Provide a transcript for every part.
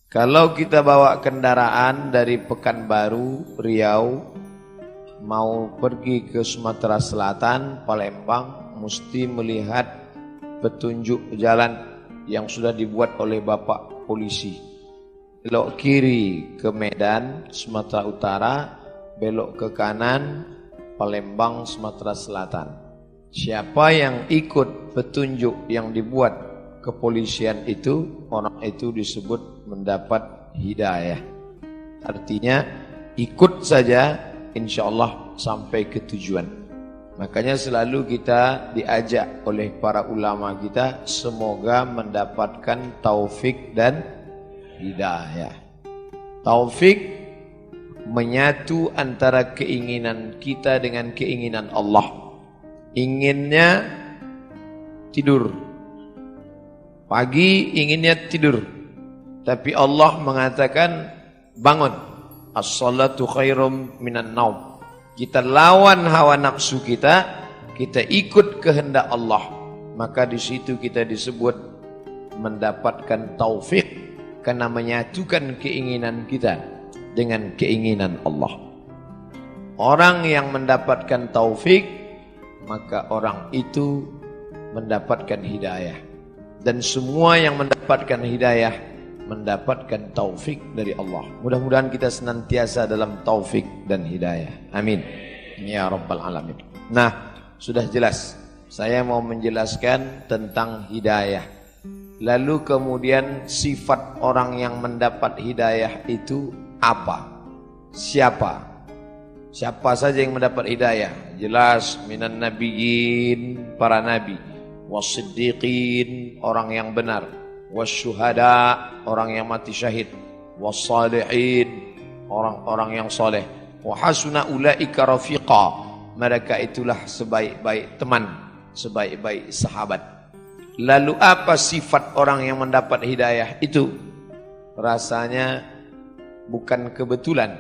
Kalau kita bawa kendaraan dari Pekanbaru, Riau, mau pergi ke Sumatera Selatan, Palembang, mesti melihat petunjuk jalan yang sudah dibuat oleh Bapak Polisi. Belok kiri ke Medan, Sumatera Utara, belok ke kanan, Palembang, Sumatera Selatan. Siapa yang ikut petunjuk yang dibuat kepolisian itu, orang itu disebut mendapat hidayah. Artinya ikut saja, insya Allah sampai ke tujuan. Makanya selalu kita diajak oleh para ulama kita, semoga mendapatkan taufik dan hidayah. Taufik menyatu antara keinginan kita dengan keinginan Allah. Inginnya tidur, pagi inginnya tidur, tapi Allah mengatakan bangun. As-salatu khairum minan naum. Kita lawan hawa nafsu kita ikut kehendak Allah. Maka di situ kita disebut mendapatkan taufik, karena menyatukan keinginan kita dengan keinginan Allah. Orang yang mendapatkan taufik, maka orang itu mendapatkan hidayah. Dan semua yang mendapatkan hidayah mendapatkan taufik dari Allah. Mudah-mudahan kita senantiasa dalam taufik dan hidayah. Amin. Ya Rabbal Alamin. Nah, sudah jelas. Saya mau menjelaskan tentang hidayah. Lalu kemudian sifat orang yang mendapat hidayah itu apa? Siapa? Siapa saja yang mendapat hidayah? Jelas, minan nabiyyin, para nabi, was-siddiqin, orang yang benar, was-syuhada, orang yang mati syahid, was-salihin, orang-orang yang soleh, wa hasuna ulaika rafiqa, mereka itulah sebaik-baik teman, sebaik-baik sahabat. Lalu apa sifat orang yang mendapat hidayah itu? Rasanya bukan kebetulan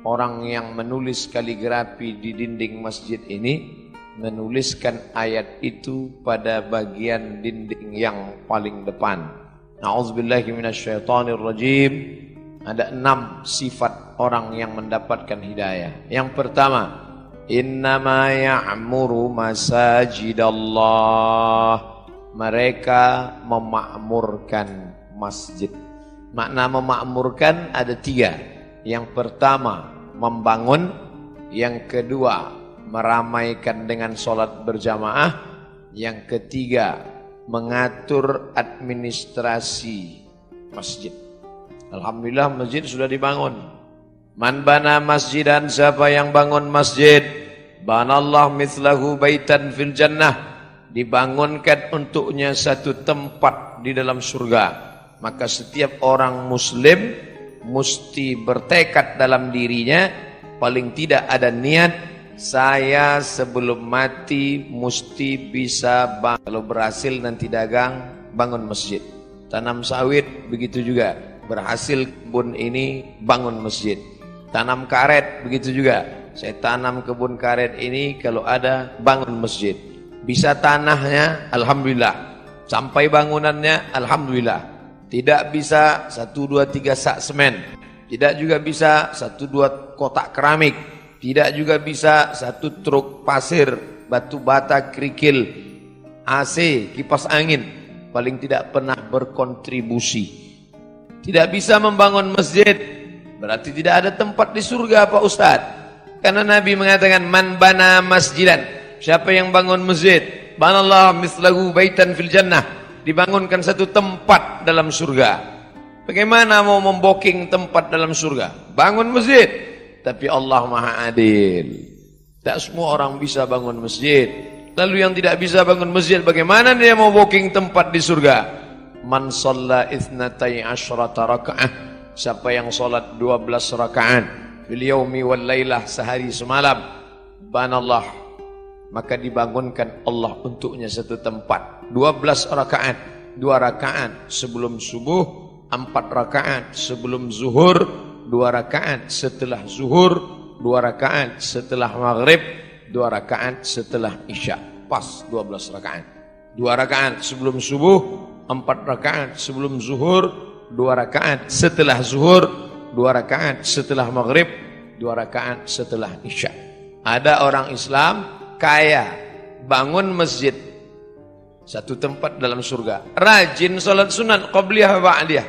orang yang menulis kaligrafi di dinding masjid ini menuliskan ayat itu pada bagian dinding yang paling depan. A'udzubillahi minasyaitonirrajim. Ada 6 sifat orang yang mendapatkan hidayah. Yang pertama, innama ya'muru masajidallah. Mereka memakmurkan masjid. Makna memakmurkan ada 3. Yang pertama, membangun. Yang kedua, meramaikan dengan sholat berjamaah. Yang ketiga, mengatur administrasi masjid. Alhamdulillah masjid sudah dibangun. Man bana masjidan, siapa yang bangun masjid, banallah mithlahu baitan fil jannah, dibangunkan untuknya satu tempat di dalam surga. Maka setiap orang muslim mesti bertekad dalam dirinya, paling tidak ada niat, saya sebelum mati mesti bisa kalau berhasil nanti dagang, bangun masjid. Tanam sawit begitu juga, berhasil kebun ini, bangun masjid. Tanam karet begitu juga, saya tanam kebun karet ini, kalau ada bangun masjid. Bisa tanahnya, alhamdulillah. Sampai bangunannya, alhamdulillah. Tidak bisa 1, 2, 3 sak semen. Tidak juga bisa 1, 2 kotak keramik. Tidak juga bisa 1 truk pasir, batu bata, kerikil, AC, kipas angin. Paling tidak pernah berkontribusi. Tidak bisa membangun masjid, berarti tidak ada tempat di surga Pak Ustaz. Karena Nabi mengatakan man bana masjidan, siapa yang bangun masjid, banallahu mislahu baitan fil jannah, dibangunkan satu tempat dalam surga. Bagaimana mau memboking tempat dalam surga? Bangun masjid. Tapi Allah Maha Adil. Tak semua orang bisa bangun masjid. Lalu yang tidak bisa bangun masjid, bagaimana dia mau booking tempat di surga? Man shalla itsnatai asyrata raka'ah, siapa yang salat 12 rakaat fil yaumi wal lailah, sehari semalam, banallah, maka dibangunkan Allah untuknya satu tempat. 12 rakaat, 2 rakaat sebelum subuh, 4 rakaat sebelum zuhur, 2 rakaat setelah zuhur, 2 rakaat setelah maghrib, 2 rakaat setelah isya. Pas 12 rakaat. 2 rakaat sebelum subuh, 4 rakaat sebelum zuhur, 2 rakaat setelah zuhur, 2 rakaat setelah maghrib, 2 rakaat setelah isya. Ada orang Islam kaya, bangun masjid, satu tempat dalam surga, rajin salat sunat qabliyah ba'diyah.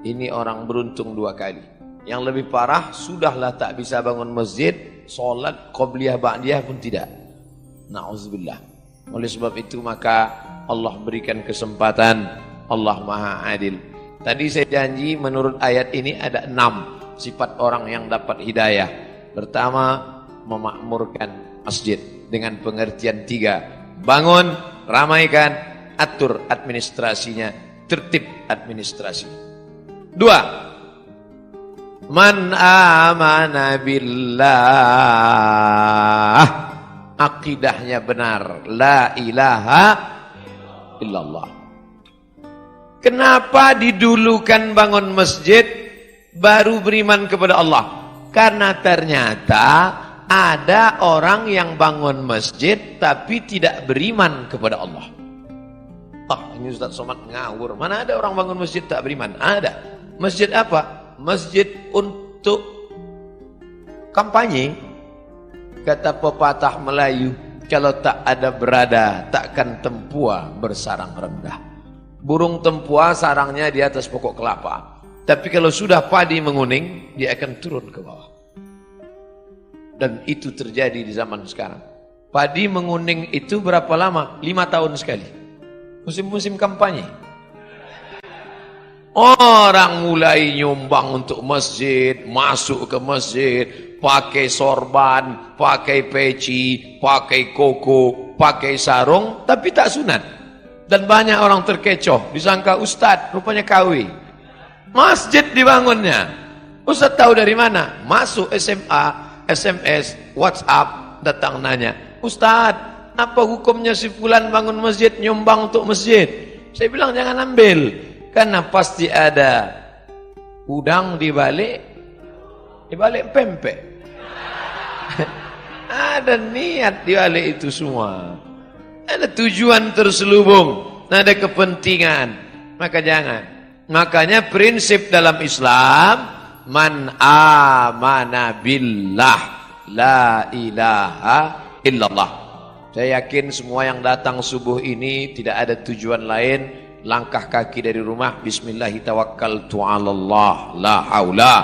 Ini orang beruntung 2 kali. Yang lebih parah, sudahlah tak bisa bangun masjid, salat qabliyah ba'diyah pun tidak. Na'udzubillah. Oleh sebab itu maka Allah berikan kesempatan, Allah Maha Adil. Tadi saya janji menurut ayat ini ada 6 sifat orang yang dapat hidayah. Pertama, memakmurkan masjid dengan pengertian 3. Bangun, ramaikan, atur administrasinya, tertib administrasi. 2. Man amana billah, akidahnya benar, la ilaha illallah. Kenapa didulukan bangun masjid baru beriman kepada Allah? Karena ternyata ada orang yang bangun masjid tapi tidak beriman kepada Allah. Ini Ustaz Somad ngawur. Mana ada orang bangun masjid tak beriman? Ada. Masjid apa? Masjid untuk kampanye. Kata pepatah Melayu, kalau tak ada berada, takkan tempua bersarang rendah. Burung tempua sarangnya di atas pokok kelapa. Tapi kalau sudah padi menguning, dia akan turun ke bawah. Dan itu terjadi di zaman sekarang. Padi menguning itu berapa lama? 5 tahun sekali. Musim-musim kampanye. Orang mulai nyumbang untuk masjid, masuk ke masjid, pakai sorban, pakai peci, pakai koko, pakai sarung, tapi tak sunat. Dan banyak orang terkecoh, disangka ustadz, rupanya KW. Masjid dibangunnya. Ustadz tahu dari mana? Masuk SMA, SMS, WhatsApp, datang nanya, Ustadz, apa hukumnya si fulan bangun masjid, nyumbang untuk masjid? Saya bilang jangan ambil. Karena pasti ada udang di balik pempek. Ada niat di balik itu semua. Ada tujuan terselubung, ada kepentingan. Maka jangan. Makanya prinsip dalam Islam, man amana billah, la ilaha illallah. Saya yakin semua yang datang subuh ini tidak ada tujuan lain. Langkah kaki dari rumah, bismillahi tawakkaltu 'alallah, la haula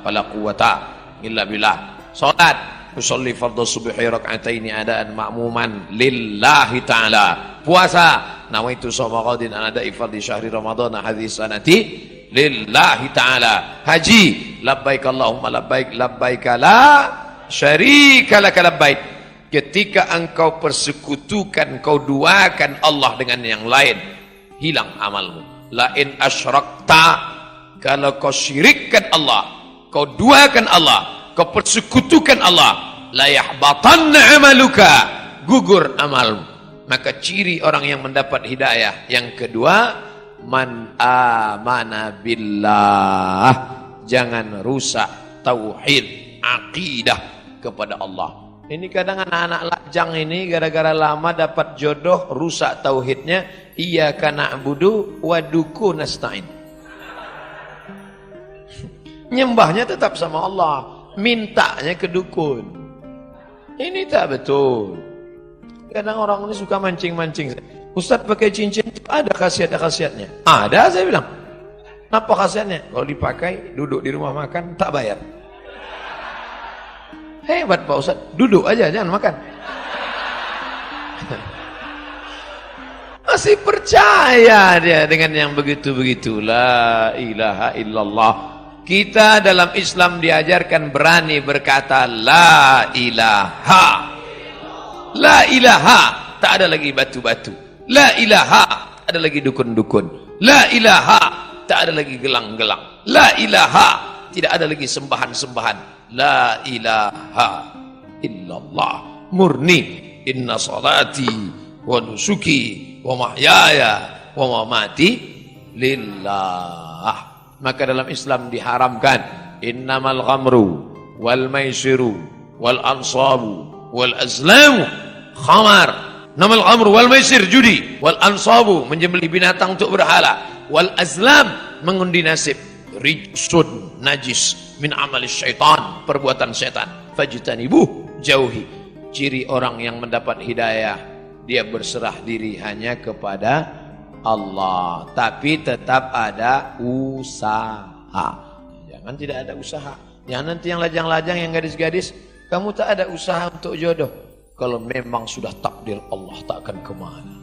wala quwata illa billah. Salat, usolli fardhu subhi rak'ataini adaan ma'muman lillahi ta'ala. Puasa, nawaitu shauma ghadin an ada'i fardhi syahri ramadhan hadhihi sanati lillahi ta'ala. Haji, labbaik Allahumma labbaik, labbaik la syarika laka labbaik. Ketika engkau persekutukan, kau duakan Allah dengan yang lain, hilang amalmu. Lain asyrakta, kalau kau syirikkan Allah, kau duakan Allah, kau persekutukan Allah, la yahbatanna amaluka, gugur amalmu. Maka ciri orang yang mendapat hidayah yang kedua, man amana billah, jangan rusak tauhid, akidah kepada Allah. Ini kadang anak-anak lajang ini gara-gara lama dapat jodoh, rusak tauhidnya. Iyyaka na'budu wa duku nasta'in. Nyembahnya tetap sama Allah, mintanya ke dukun. Ini tak betul. Kadang orang ini suka mancing-mancing. Ustaz pakai cincin, ada khasiat-khasiatnya. Ada, saya bilang. Apa khasiatnya? Kalau dipakai, duduk di rumah makan, tak bayar. Hebat Pak Ustaz, duduk aja jangan makan. Masih percaya dia dengan yang begitu-begitu. La ilaha illallah. Kita dalam Islam diajarkan berani berkata la ilaha. La ilaha, tak ada lagi batu-batu. La ilaha, tak ada lagi dukun-dukun. La ilaha, tak ada lagi gelang-gelang. La ilaha, tidak ada lagi sembahan-sembahan. La ilaha illallah, murni. Inna salati wa nusuki wa mahyaya wa mamati lillah. Maka dalam Islam diharamkan innamal ghamru wal maisiru wal ansabu wal azlamu khamar. Namal ghamru wal maisir, judi, wal ansabu, menyembelih binatang untuk berhala, wal azlam, mengundi nasib, rijsun, najis, min amalis syaitan, perbuatan syaitan, fajtanibuh, jauhi. Ciri orang yang mendapat hidayah, dia berserah diri hanya kepada Allah, tapi tetap ada usaha. Jangan tidak ada usaha. Jangan nanti yang lajang-lajang, yang gadis-gadis, kamu tak ada usaha untuk jodoh. Kalau memang sudah takdir Allah, tak akan kemana.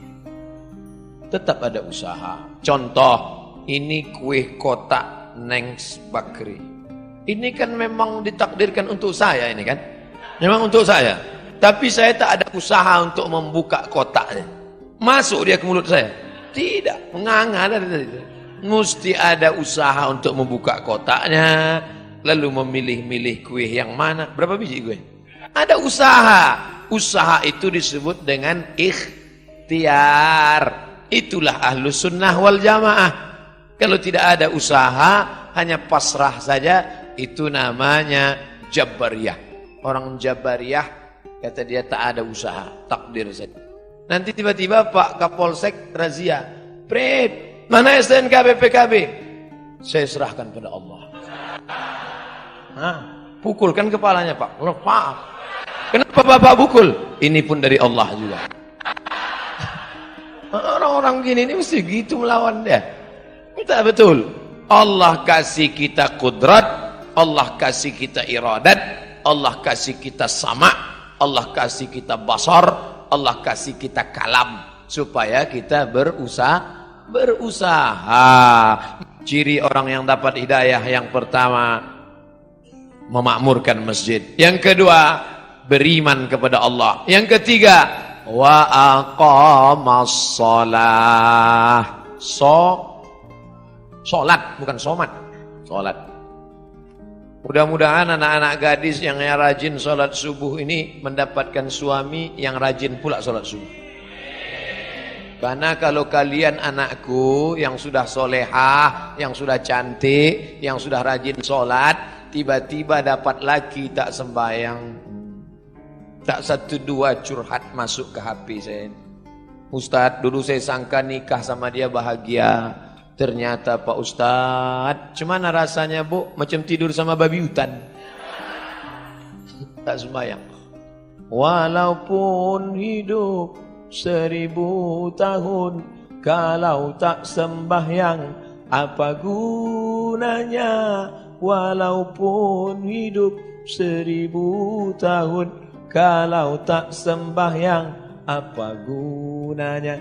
Tetap ada usaha. Contoh, ini kue kotak Nengs Bakri. Ini kan memang ditakdirkan untuk saya ini kan. Memang untuk saya. Tapi saya tak ada usaha untuk membuka kotaknya. Masuk dia ke mulut saya. Tidak, menganga dari tadi. Mesti ada usaha untuk membuka kotaknya. Lalu memilih-milih kue yang mana. Berapa biji kue? Ada usaha. Usaha itu disebut dengan ikhtiar. Itulah ahlus sunnah wal jamaah. Kalau tidak ada usaha, hanya pasrah saja, itu namanya Jabariyah. Orang Jabariyah, kata dia tak ada usaha, takdir saja. Nanti tiba-tiba Pak Kapolsek razia. Prit, mana STNK BPKB? Saya serahkan pada Allah. Nah, pukulkan kepalanya Pak. Lepas. Kenapa Bapak pukul? Ini pun dari Allah juga. Orang-orang gini ini mesti gitu melawan dia. Kita betul. Allah kasih kita kudrat, Allah kasih kita iradat, Allah kasih kita sama, Allah kasih kita basar, Allah kasih kita kalam, supaya kita berusaha. Ciri orang yang dapat hidayah yang pertama, memakmurkan masjid. Yang kedua, beriman kepada Allah. Yang ketiga, wa aqamas shalah. Sholat, bukan somat. Sholat. Mudah-mudahan anak-anak gadis yang rajin sholat subuh ini mendapatkan suami yang rajin pula sholat subuh. Karena kalau kalian anakku yang sudah solehah, yang sudah cantik, yang sudah rajin sholat, tiba-tiba dapat laki tak sembahyang, tak satu dua curhat masuk ke HP saya. Ustadz, dulu saya sangka nikah sama dia bahagia. Ternyata Pak Ustadz, cuman rasanya Bu, macam tidur sama babi hutan. Tak sembahyang. Walaupun hidup 1000 tahun, kalau tak sembahyang, apa gunanya? Walaupun hidup 1000 tahun, kalau tak sembahyang, apa gunanya?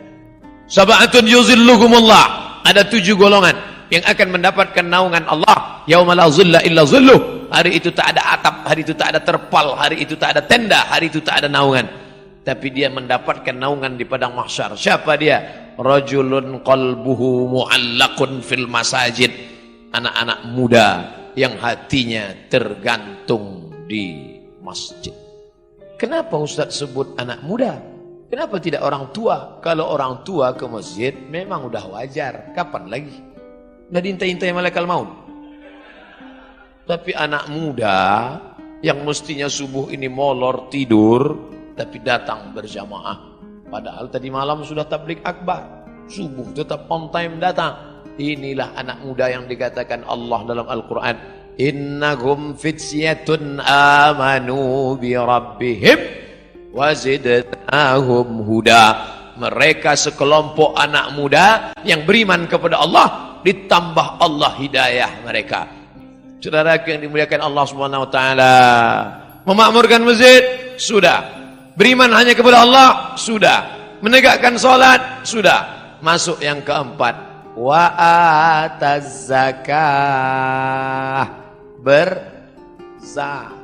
Sab'atun yuzilluhumullah. Ada 7 golongan yang akan mendapatkan naungan Allah. Yauma la zilla illa zilluh. Hari itu tak ada atap, hari itu tak ada terpal, hari itu tak ada tenda, hari itu tak ada naungan. Tapi dia mendapatkan naungan di padang mahsyar. Siapa dia? Rajulun qalbuhu mu'allaqun fil masajid. Anak-anak muda yang hatinya tergantung di masjid. Kenapa Ustaz sebut anak muda? Kenapa tidak orang tua? Kalau orang tua ke masjid memang udah wajar. Kapan lagi? Udah diintai-intai malaikat maut. Tapi anak muda yang mestinya subuh ini molor tidur, tapi datang berjamaah. Padahal tadi malam sudah tabligh akbar. Subuh tetap on time datang. Inilah anak muda yang dikatakan Allah dalam Al-Quran. Innahum fityatun amanu bi rabbihim wazidnahum huda. Mereka sekelompok anak muda yang beriman kepada Allah, ditambah Allah hidayah mereka. Saudara yang dimuliakan Allah Subhanahu wa taala, memakmurkan masjid sudah, beriman hanya kepada Allah sudah, menegakkan salat sudah. Masuk yang keempat, wa ataz zakah, berzakat.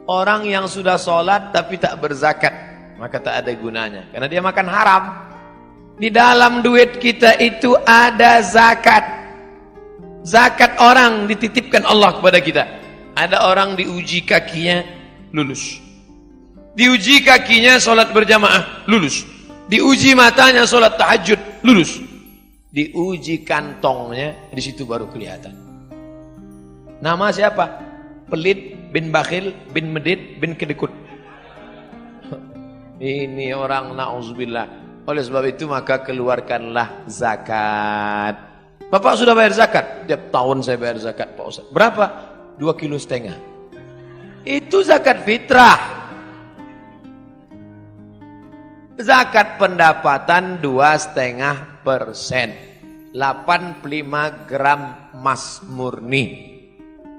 Orang yang sudah sholat tapi tak berzakat, maka tak ada gunanya. Karena dia makan haram. Di dalam duit kita itu ada zakat. Zakat orang dititipkan Allah kepada kita. Ada orang diuji kakinya, lulus. Diuji kakinya sholat berjamaah, lulus. Diuji matanya sholat tahajud, lulus. Diuji kantongnya, di situ baru kelihatan. Nama siapa? Pelit bin bakhil bin medit bin kedekut. Ini orang na'udzubillah. Oleh sebab itu maka keluarkanlah zakat. Bapak sudah bayar zakat? Tiap tahun saya bayar zakat Pak Ustaz. Berapa? 2,5 kilo. Itu zakat fitrah. Zakat pendapatan 2,5%. 85 gram emas murni.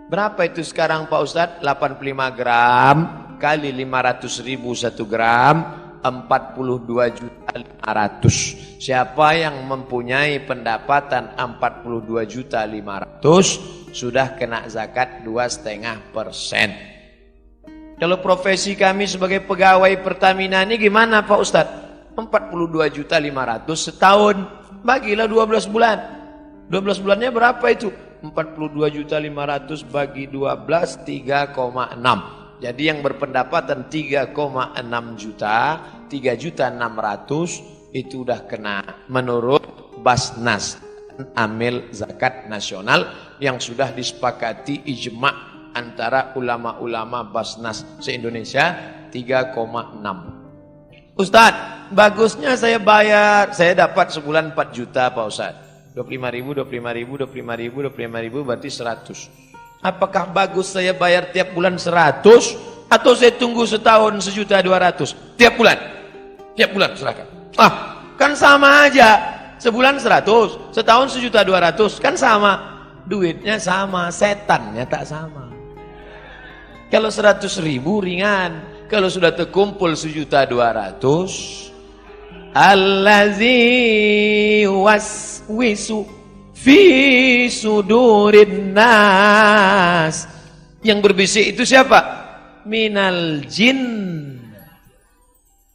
Berapa itu sekarang Pak Ustaz? 85 gram kali 500.000 1 gram, 42.500.000. Siapa yang mempunyai pendapatan 42.500.000 sudah kena zakat 2,5%. Kalau profesi kami sebagai pegawai Pertamina ini gimana Pak Ustaz? 42.500.000 setahun. Bagilah 12 bulan. 12 bulannya berapa itu? 42.500.000 bagi 12, 3,6. Jadi yang berpendapatan 3,6 juta, 3.600.000 itu udah kena menurut Basnas, amil zakat nasional yang sudah disepakati ijma' antara ulama-ulama Basnas se-Indonesia 3,6. Ustadz, bagusnya saya bayar, saya dapat sebulan 4 juta Pak Ustadz. 25.000 berarti 100. Apakah bagus saya bayar tiap bulan 100 atau saya tunggu setahun 1.200.000 tiap bulan? Tiap bulan silakan. Kan sama aja. Sebulan 100, setahun 1.200.000 kan sama. Duitnya sama, setannya tak sama. Kalau 100.000 ringan, kalau sudah terkumpul 1.200.000, allazi waswisu fi sudurin nas. Yang berbisik itu siapa? Minal jin.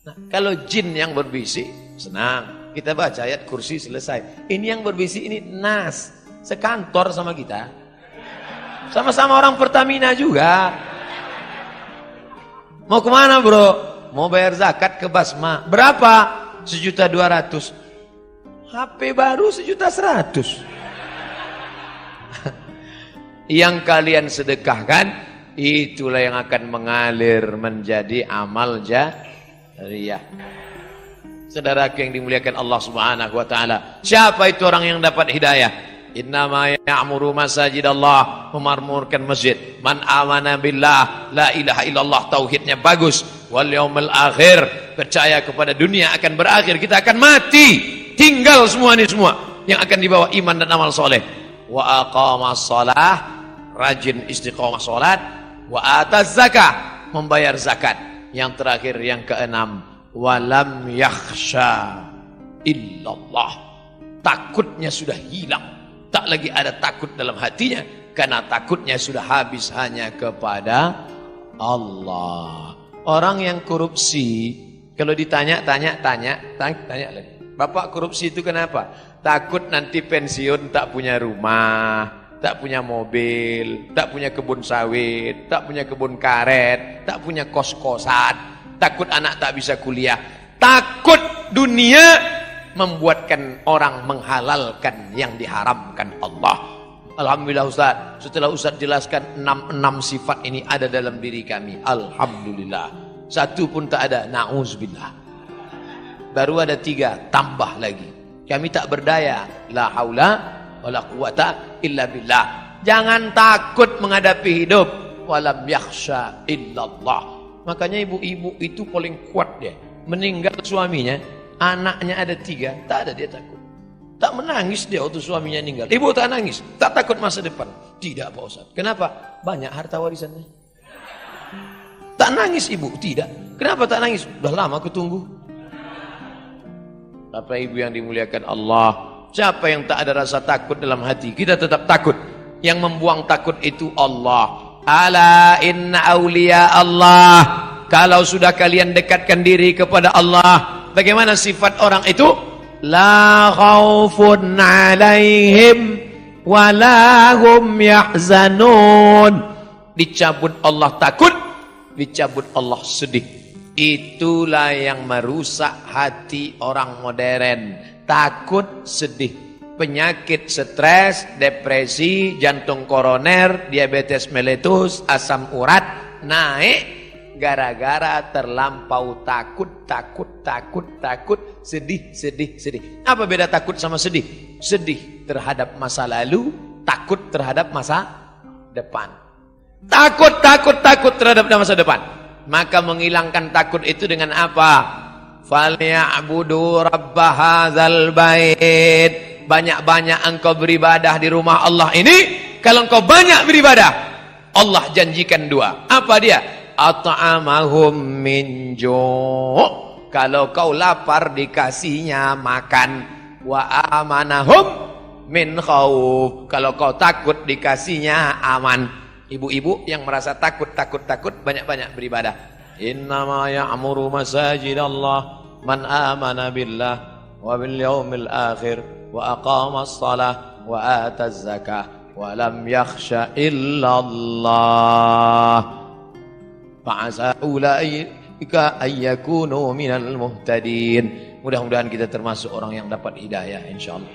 Nah, kalau jin yang berbisik, senang. Kita baca ayat kursi selesai. Ini yang berbisik ini nas. Sekantor sama kita. Sama-sama orang Pertamina juga. Mau kemana bro? Mau bayar zakat ke Basma. Berapa? 1.200.000. HP baru 1.100.000. Yang kalian sedekahkan, itulah yang akan mengalir menjadi amal jariyah. Saudara yang dimuliakan Allah Subhanahu wa taala, siapa itu orang yang dapat hidayah? Innama ya'muru masajidallah, memakmurkan masjid. Man amana billah, la ilaha illallah, tauhidnya bagus. Wal yaumil akhir, percaya kepada dunia akan berakhir, kita akan mati. Tinggal semua ini semua yang akan dibawa iman dan amal soleh. Wa aqamas shalah, rajin istiqomah salat. Wa ataz zakah, membayar zakat. Yang terakhir yang keenam, walam yakhsha illallah, takutnya sudah hilang. Tak lagi ada takut dalam hatinya, karena takutnya sudah habis hanya kepada Allah. Orang yang korupsi, kalau ditanya lagi, Bapak korupsi itu kenapa? Takut nanti pensiun tak punya rumah, tak punya mobil, tak punya kebun sawit, tak punya kebun karet, tak punya kos-kosan, takut anak tak bisa kuliah, takut dunia membuatkan orang menghalalkan yang diharamkan Allah. Alhamdulillah Ustaz, setelah Ustaz jelaskan 6 sifat ini ada dalam diri kami, alhamdulillah. Satu pun tak ada, na'udzubillah. Baru ada 3, tambah lagi. Kami tak berdaya, la haula wala quwata illa billah. Jangan takut menghadapi hidup, walam yakhsha illallah. Makanya ibu-ibu itu paling kuat dia. Meninggal suaminya, anaknya ada 3, tak ada dia takut. Tak menangis dia waktu suaminya meninggal. Ibu tak nangis, tak takut masa depan. Tidak Pak Ustaz. Kenapa? Banyak harta warisannya. Tak nangis ibu, tidak. Kenapa tak nangis? Udah lama aku tunggu. Bapak ibu yang dimuliakan Allah, siapa yang tak ada rasa takut dalam hati? Kita tetap takut. Yang membuang takut itu Allah. Ala inna awliya Allah. Kalau sudah kalian dekatkan diri kepada Allah, bagaimana sifat orang itu? La khaufun alaihim wa la hum yahzanun. Dicabut Allah takut, dicabut Allah sedih. Itulah yang merusak hati orang modern. Takut, sedih, penyakit stres, depresi, jantung koroner, diabetes meletus, asam urat naik gara-gara terlampau takut, sedih. Apa beda takut sama sedih? Sedih terhadap masa lalu, takut terhadap masa depan. Takut terhadap masa depan. Maka menghilangkan takut itu dengan apa? Falyabudu rabb hadzal bait. Banyak-banyak engkau beribadah di rumah Allah ini. Kalau engkau banyak beribadah, Allah janjikan dua. Apa dia? At'amahum min ju'. Kalau kau lapar dikasihnya makan. Wa amanahum min khauf. Kalau kau takut dikasihnya aman. Ibu-ibu yang merasa takut banyak-banyak beribadah. Innama ya'muru masajidallah man amana billah wa bil yaumil akhir wa aqamas salah wa ataz zakah wa lam yakhsha illallah. Fa'asa ulaika ayyakunu minal muhtadin. Mudah-mudahan kita termasuk orang yang dapat hidayah insyaallah.